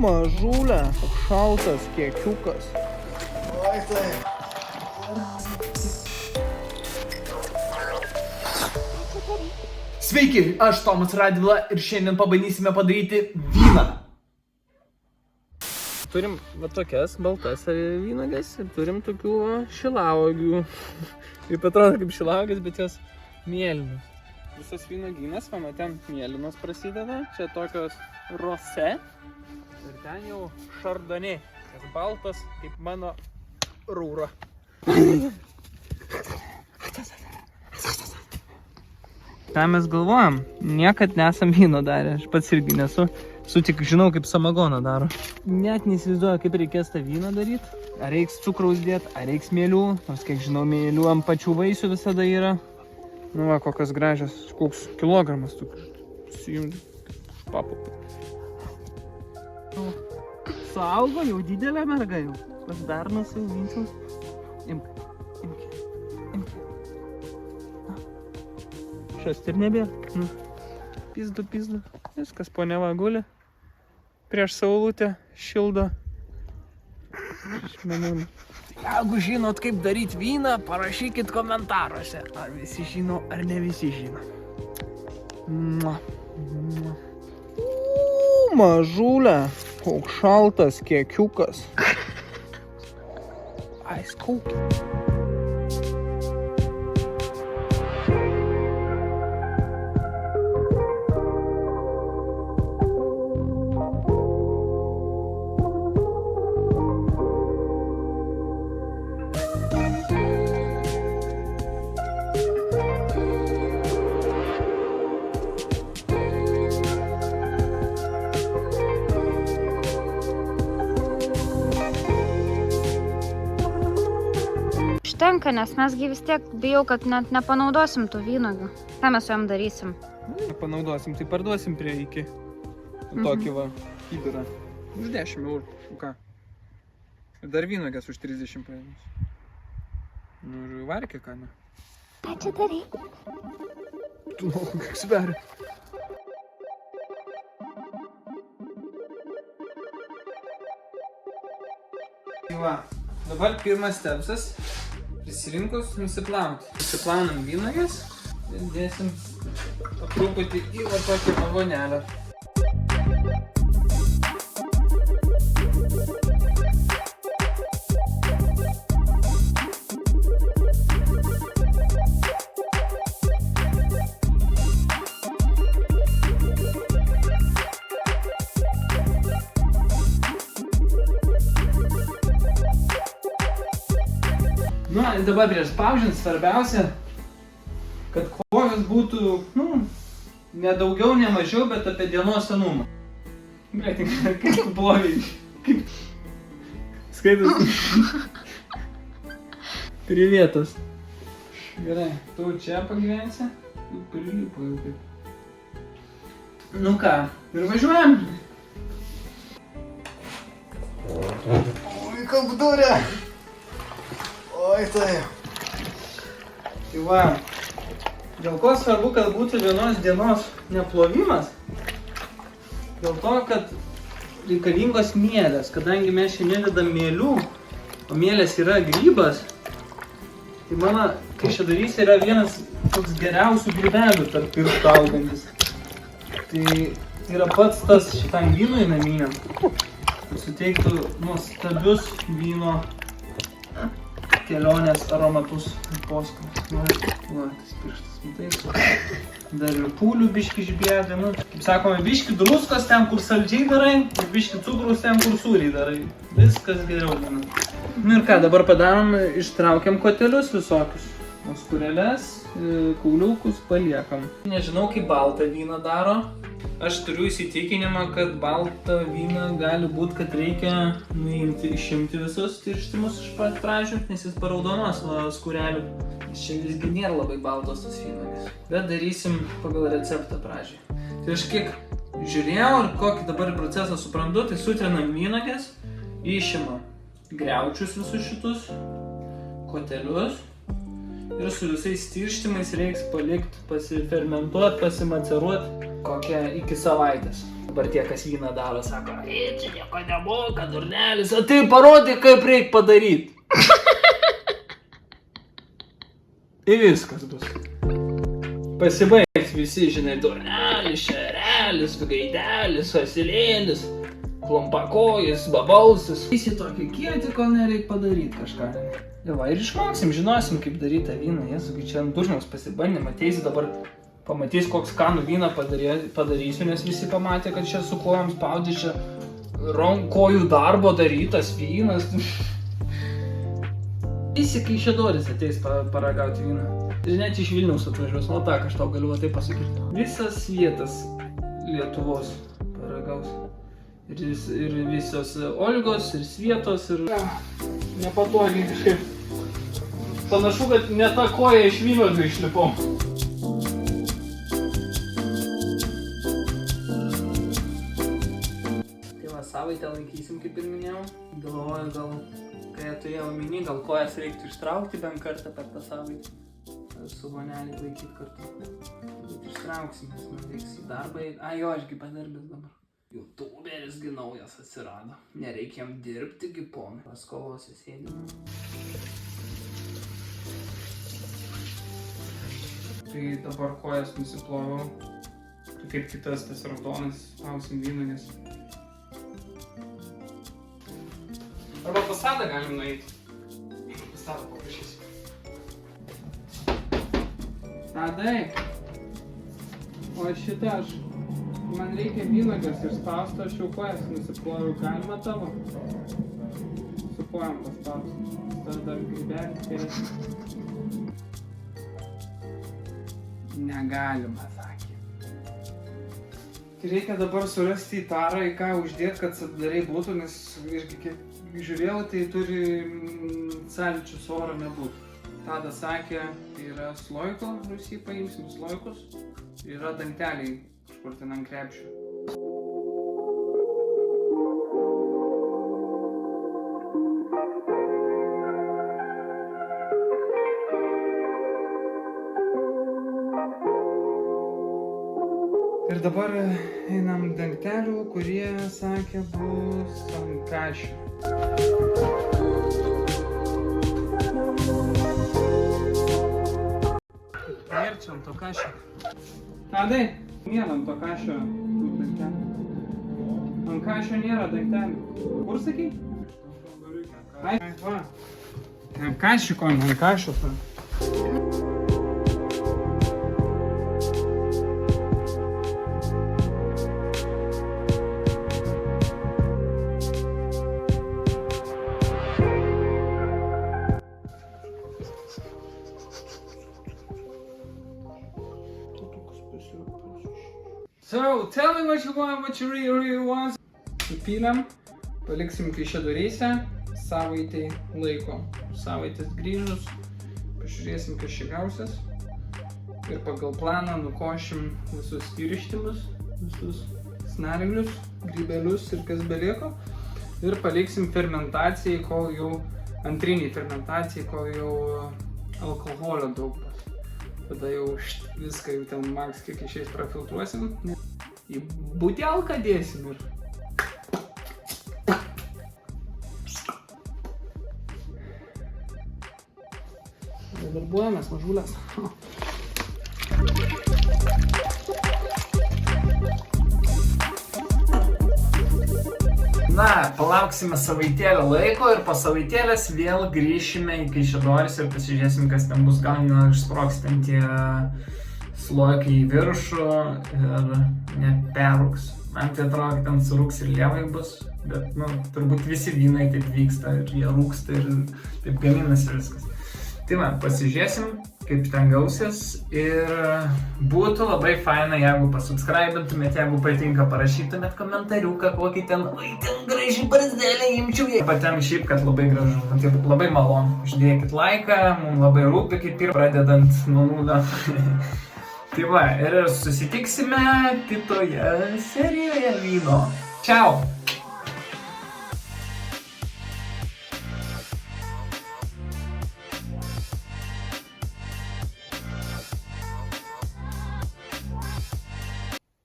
Mažulė, šaltas kiekiukas. Oi, tai. Sveiki, aš Tomas Radvila ir šiandien pabandysime padaryti vyną. Turim va tokias baltas vynuoges ir turim tokių šilauogių. Kaip atrodo kaip šilauogės, bet jos mėlynos. Visas vynuogynas, va ten mėlynos prasideda, čia tokios rose. Ir ten jau šardonė, tas baltas kaip mano rūra. Ką mes galvojam? Niekad nesam vyno darę, aš pats irgi nesu. Tik žinau, kaip samagoną daro. Net neįsivaizduoju, kaip reikės tą vyną daryti. Ar reiks cukraus dėti, ar reiks mėlių. Nors kiek žinau, mėlių ant pačių vaisių visada yra. Nu va, kokios gražios, koks kilogramas tu sujungi. Papu. Suaugo jau didelė merga jau. Aš dar nusiauginsiu. Imk. Šast ir nebėra. Pizdu. Viskas poniava guli. Prieš saulutę šildo. Jeigu žinot, kaip daryti vyną, parašykit komentaruose. Ar visi žino, ar ne visi žino. Mažulė, koks šaltas kiekiukas. Ice cookie. Užtenka, nes mesgi vis tiek bijau, kad net nepanaudosim tų vynuogių. Ką mes su jom darysim? Nepanaudosim, tai parduosim prie iki. Tokį va, kibirą. Už 10 eurų. Ką? Ir dar vynuogės už 30 paėmus. Nu ir varkė, ką ne? Ką čia darai? Tu kiek sveria. Tai va, dabar pirmas stepsas. Prisirinkus nusiplauti. Nusiplaunam vynuoges ir dėsim truputį į va tokią vonelę. Na, dabar prieš spaudžiant svarbiausia, kad kojas būtų, ne daugiau, ne mažiau, bet apie dienos senumą. Greitai, kaip tu blogai, kaip skaitas. Prie vietos. Gerai, tu čia pagyvensi, tu prilipo jau kaip. Nu ką, ir važiuojam. Oi, kaip durė. Oi, tai. Tai va, dėl ko svarbu, kad būtų vienos dienos neplovimas? Dėl to, kad reikalingos mielės, kadangi mes šiandien nededam mėlių, o mielės yra grybas, tai mano kaišiadorys yra vienas toks geriausių grybelių tarp pirštų augantis. Tai yra pats tas šitam vynui naminiam, kad suteiktų nuostabius vyno kelionės aromatus ir poskonus. Va, tas pirštas, matai. Dar ir pūlių biški išbėga, kaip sakome, biški druskos ten, kur saldžiai darai, ir biški cukrus ten, kur sūriai darai. Viskas geriau būna. Nu ir ką, dabar padarom, ištraukiam kotelius visokius. Skūreles, kauliukus paliekam. Nežinau, kaip baltą vyną daro. Aš turiu įsitikinimą, kad baltą vyną gali būt, kad reikia išimti visus tirštimus iš pat pradžių, nes jis paraudonos nuo skūrelių. Čia visgi nėra labai baltos tas vynuogės. Bet darysim pagal receptą pradžiai. Tai aš kiek žiūrėjau ir kokį dabar procesą suprantu, tai sutrinam vynuogės, išimam griaučius visus šitus, kotelius. Ir su visais tirštimais reiks palikti, pasifermentuoti, pasimaceruoti kokią iki savaitės. Dabar tie, kas vyną daro, sako, čia nieko nemoka, durnelis, o tai parodyk, kaip reikia padaryti. Ir viskas bus. Pasibaigs visi, žinai, durnelis, šerelis, gaidelis, asilėlis, klumpakojis, babalsis. Visi tokį kietį, kol nereikia padaryti kažką. Ir va, ir išmoksim, žinosim, kaip daryti tą vyną. Jesu, čia ant durniaus pasibandėm, ateisi dabar, pamatys, koks skanų vyną padarysiu, nes visi pamatė, kad čia su kojom spaudė, čia kojų darbo darytas vynas. Visi Kaišiadorys ateis paragauti vyną. Ir net iš Vilniaus atvažiuos, nu tak, aš tau galiu va taip pasakyti. Visas vietas Lietuvos paragaus. Ir visos Olgos, ir Svietos, ir... Nepatogiai kažkaip. Panašu, kad ne tą koją iš vynuogių išlipom. Tai va, savaitę lankysim, kaip ir minėjau. Galvoju, gal, kai turėjau omeny, gal kojas reiktų ištraukti bent kartą per tą savaitę. Su vonelį laikyti kartu. Bet ištrauksim, nes man reiks į darbą. Jo, ašgi padarbęs dabar. YouTuberis gi naujas atsirado. Nereikia jam dirbti gi ponai. Paskolose sėdime. Tai dabar kojas nusiploviau. Tai kaip kitas tas raudonas spausim vynuogės. Arba pasadą galim nueiti. Pasadą paprašysiu. Tadai. O šitą aš... Man reikia vynuogės išspausti, aš jau kojas nusiploviau. Galima tavo? Su kojom paspausti. Dar grybelį kėlėsi. Negalima, sakė. Reikia dabar surasti į tarą, į ką uždėti, kad sadariai būtų, nes irgi kiek žiūrėjau, tai turi sąlyčių oro nebūtų. Tada sakė, tai yra sloiko, Rusijai paimsim sloikus. Yra danteliai. Kur ten ant krepšių. Ir dabar einam dangtelių, kurie, sakė, bus ant kašių. Ir čia ant to kašio. Tadai! Nėra ant to kašio dangtelių. Ant kašio nėra dangtelių. Kur sakai? Ai, va. Ant kašio, ko ant kašio. So, tell me what you really want. Supylėm, paliksim Kaišiadoryse, savaitai laiko. Savaitės grįžus, pažiūrėsim, kas čia gausis. Ir pagal planą nukošim visus pirštimus, visus snarglius, grybelius ir kas belieko. Ir paliksim fermentacijai, kol jau, antriniai fermentacijai, kol jau alkoholio daug bus. Tada jau viską jau ten maks kiek išeis prafiltruosim. Į butelką dėsim ir... Darbuojamės, mažulės. Na, palauksime savaitėlę laiko ir po savaitėlės vėl grįšime į Kaišiadorys ir pasižiūrėsim, kas ten bus. Gal neišsprogs ten tie sloikai į viršų ir neperrūks. Man tai atrodo, kad ten surūks ir lievai bus, bet, nu, turbūt visi vynai taip vyksta ir jie rūksta ir taip gaminasi viskas. Tai va, pasižiūrėsim, kaip ten gausis ir būtų labai faina, jeigu pasubscribintumėt, jeigu patinka, parašytumėt komentariuką, kokį ten, oi, ten graži barzdelė imčiau. Patiem šiaip, kad labai gražu, tai labai malonu. Uždėkit laiką, mums labai rūpi, kaip ir pradedant nuo nulio. Tai va, ir susitiksime kitoje serijoje vyno. Čiau!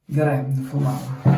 Gerai, nufilmavo.